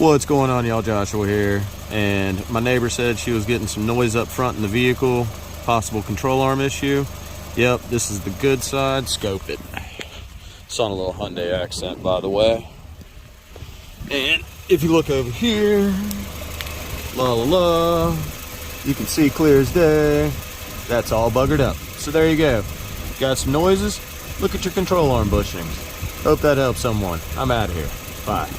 What's going on, y'all? Joshua here, and my neighbor said she was getting some noise up front in the vehicle, possible control arm issue. Yep, this is the good side. Scope it. It's on a little Hyundai Accent, by the way. And if you look over here, la la la, you can see clear as day. That's all buggered up. So there you go. Got some noises? Look at your control arm bushings. Hope that helps someone. I'm out of here. Bye.